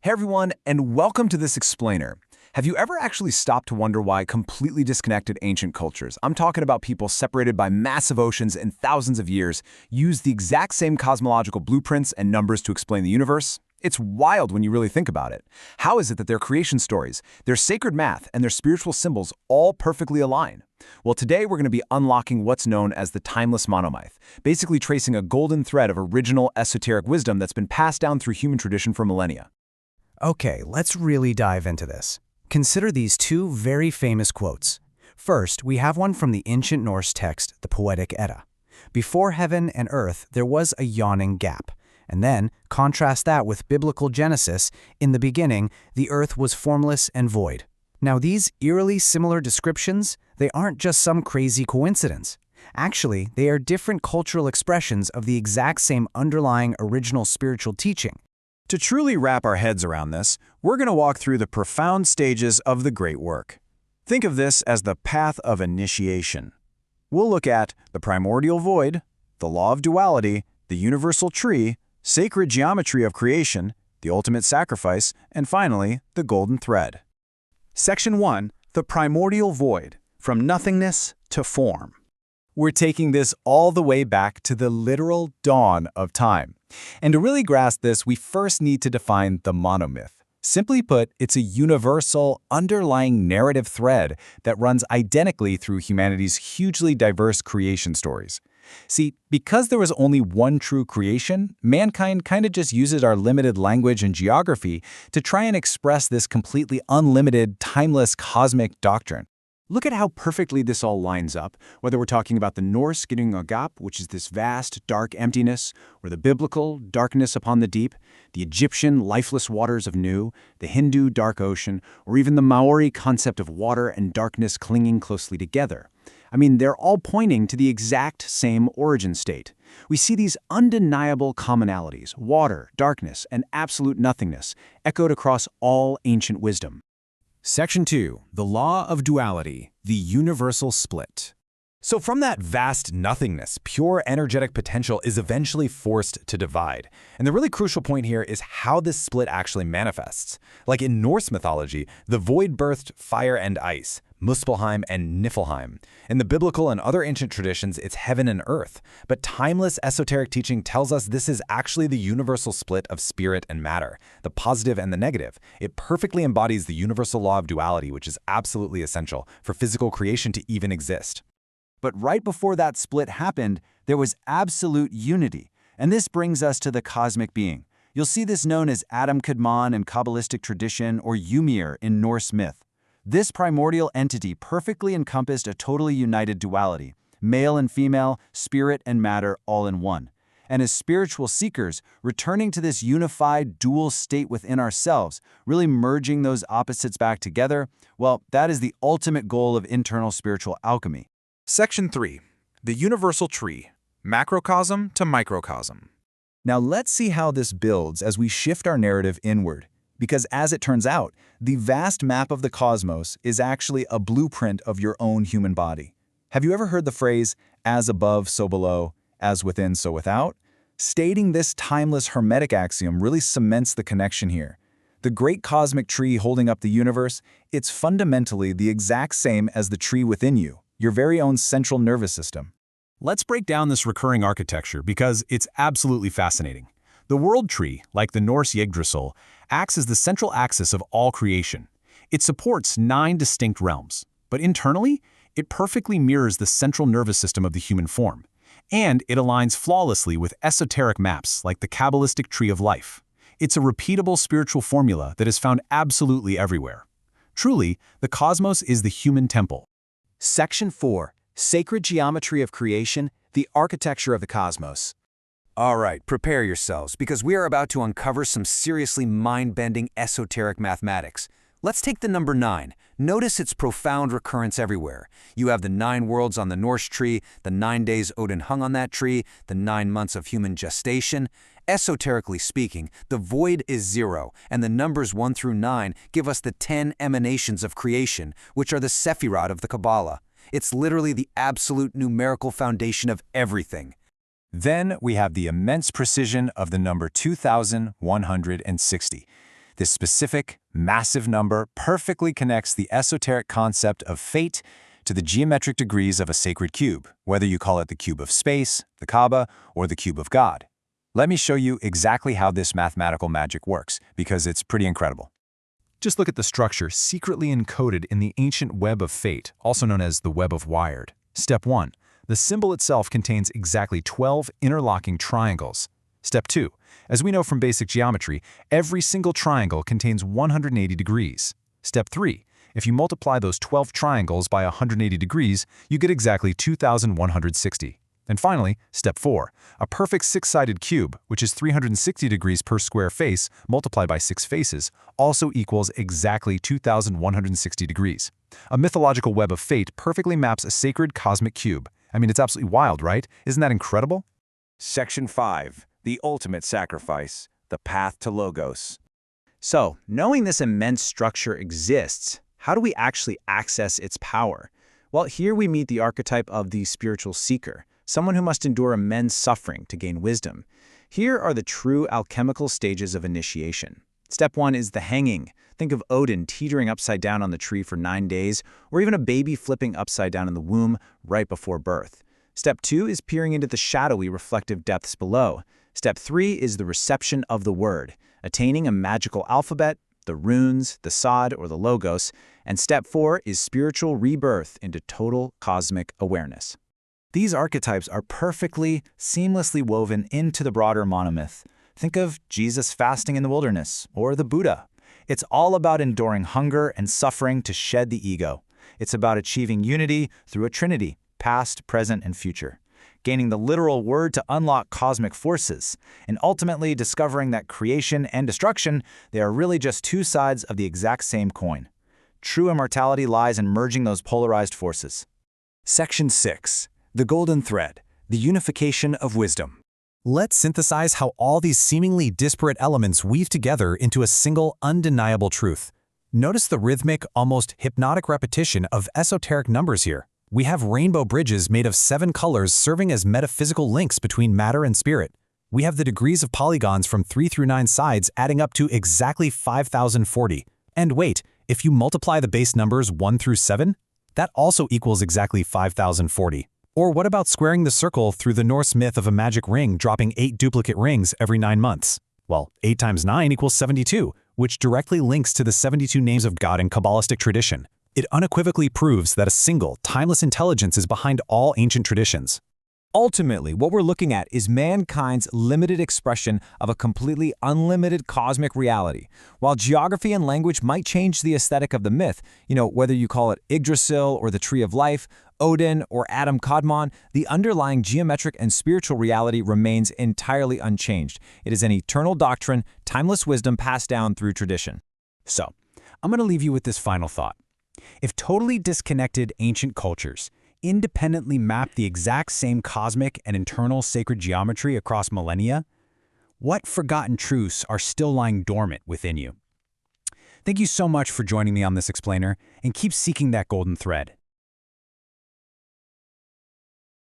Hey everyone, and welcome to this explainer. Have you ever actually stopped to wonder why completely disconnected ancient cultures, I'm talking about people separated by massive oceans and thousands of years, use the exact same cosmological blueprints and numbers to explain the universe? It's wild when you really think about it. How is it that their creation stories, their sacred math, and their spiritual symbols all perfectly align? Well, today we're going to be unlocking what's known as the timeless monomyth, basically tracing a golden thread of original esoteric wisdom that's been passed down through human tradition for millennia. Okay, let's really dive into this. Consider these two very famous quotes. First, we have one from the ancient Norse text, the Poetic Edda. Before heaven and earth, there was a yawning gap. And then, contrast that with biblical Genesis. In the beginning, the earth was formless and void. Now, these eerily similar descriptions, they aren't just some crazy coincidence. Actually, they are different cultural expressions of the exact same underlying original spiritual teaching. To truly wrap our heads around this, we're going to walk through the profound stages of the great work. Think of this as the path of initiation. We'll look at the primordial void, the law of duality, the universal tree, sacred geometry of creation, the ultimate sacrifice, and finally, the golden thread. Section 1, the primordial void, from nothingness to form. We're taking this all the way back to the literal dawn of time. And to really grasp this, we first need to define the monomyth. Simply put, it's a universal, underlying narrative thread that runs identically through humanity's hugely diverse creation stories. See, because there was only one true creation, mankind kind of just uses our limited language and geography to try and express this completely unlimited, timeless cosmic doctrine. Look at how perfectly this all lines up, whether we're talking about the Norse getting a gap, which is this vast, dark emptiness, or the biblical darkness upon the deep, the Egyptian lifeless waters of Nu, the Hindu dark ocean, or even the Maori concept of water and darkness clinging closely together. I mean, they're all pointing to the exact same origin state. We see these undeniable commonalities, water, darkness, and absolute nothingness, echoed across all ancient wisdom. Section 2, the law of duality, the universal split. So from that vast nothingness, pure energetic potential is eventually forced to divide. And the really crucial point here is how this split actually manifests. Like in Norse mythology, the void birthed fire and ice, Muspelheim and Niflheim. In the biblical and other ancient traditions, it's heaven and earth. But timeless esoteric teaching tells us this is actually the universal split of spirit and matter, the positive and the negative. It perfectly embodies the universal law of duality, which is absolutely essential for physical creation to even exist. But right before that split happened, there was absolute unity. And this brings us to the cosmic being. You'll see this known as Adam Kadmon in Kabbalistic tradition or Ymir in Norse myth. This primordial entity perfectly encompassed a totally united duality, male and female, spirit and matter all in one. And as spiritual seekers, returning to this unified dual state within ourselves, really merging those opposites back together, well, that is the ultimate goal of internal spiritual alchemy. Section 3, the universal tree, macrocosm to microcosm. Now let's see how this builds as we shift our narrative inward. Because as it turns out, the vast map of the cosmos is actually a blueprint of your own human body. Have you ever heard the phrase, as above, so below, as within, so without? Stating this timeless hermetic axiom really cements the connection here. The great cosmic tree holding up the universe, it's fundamentally the exact same as the tree within you, your very own central nervous system. Let's break down this recurring architecture because it's absolutely fascinating. The world tree, like the Norse Yggdrasil, acts as the central axis of all creation. It supports 9 distinct realms, but internally, it perfectly mirrors the central nervous system of the human form. And it aligns flawlessly with esoteric maps like the Kabbalistic tree of life. It's a repeatable spiritual formula that is found absolutely everywhere. Truly, the cosmos is the human temple. Section 4, Sacred Geometry of Creation, the Architecture of the Cosmos. All right, prepare yourselves, because we are about to uncover some seriously mind-bending esoteric mathematics. Let's take the number 9. Notice its profound recurrence everywhere. You have the 9 worlds on the Norse tree, the 9 days Odin hung on that tree, the 9 months of human gestation. Esoterically speaking, the void is 0, and the numbers 1 through 9 give us the 10 emanations of creation, which are the Sephirot of the Kabbalah. It's literally the absolute numerical foundation of everything. Then we have the immense precision of the number 2160. This specific, massive number perfectly connects the esoteric concept of fate to the geometric degrees of a sacred cube, whether you call it the cube of space, the Kaaba, or the cube of God. Let me show you exactly how this mathematical magic works, because it's pretty incredible. Just look at the structure secretly encoded in the ancient web of fate, also known as the web of Wired. Step 1. The symbol itself contains exactly 12 interlocking triangles. Step 2. As we know from basic geometry, every single triangle contains 180 degrees. Step 3. If you multiply those 12 triangles by 180 degrees, you get exactly 2,160. And finally, step 4. A perfect six-sided cube, which is 360 degrees per square face, multiplied by 6 faces, also equals exactly 2,160 degrees. A mythological web of fate perfectly maps a sacred cosmic cube. I mean, it's absolutely wild, right? Isn't that incredible? Section 5. The ultimate sacrifice, the path to Logos. So, knowing this immense structure exists, how do we actually access its power? Well, here we meet the archetype of the spiritual seeker, someone who must endure immense suffering to gain wisdom. Here are the true alchemical stages of initiation. Step 1 is the hanging. Think of Odin teetering upside down on the tree for 9 days, or even a baby flipping upside down in the womb right before birth. Step 2 is peering into the shadowy reflective depths below. Step 3 is the reception of the word, attaining a magical alphabet, the runes, the Sod, or the Logos. And step 4 is spiritual rebirth into total cosmic awareness. These archetypes are perfectly, seamlessly woven into the broader monomyth. Think of Jesus fasting in the wilderness, or the Buddha. It's all about enduring hunger and suffering to shed the ego. It's about achieving unity through a trinity, past, present, and future. Gaining the literal word to unlock cosmic forces, and ultimately discovering that creation and destruction, they are really just two sides of the exact same coin. True immortality lies in merging those polarized forces. Section 6. The Golden Thread, the unification of wisdom. Let's synthesize how all these seemingly disparate elements weave together into a single, undeniable truth. Notice the rhythmic, almost hypnotic repetition of esoteric numbers here. We have rainbow bridges made of 7 colors serving as metaphysical links between matter and spirit. We have the degrees of polygons from 3 through 9 sides adding up to exactly 5,040. And wait, if you multiply the base numbers 1 through 7, that also equals exactly 5,040. Or what about squaring the circle through the Norse myth of a magic ring dropping 8 duplicate rings every 9 months? Well, 8 times 9 equals 72, which directly links to the 72 names of God in Kabbalistic tradition. It unequivocally proves that a single, timeless intelligence is behind all ancient traditions. Ultimately, what we're looking at is mankind's limited expression of a completely unlimited cosmic reality. While geography and language might change the aesthetic of the myth, whether you call it Yggdrasil or the Tree of Life, Odin or Adam Kadmon, the underlying geometric and spiritual reality remains entirely unchanged. It is an eternal doctrine, timeless wisdom passed down through tradition. So, I'm going to leave you with this final thought. If totally disconnected ancient cultures independently map the exact same cosmic and internal sacred geometry across millennia, what forgotten truths are still lying dormant within you? Thank you so much for joining me on this explainer, and keep seeking that golden thread.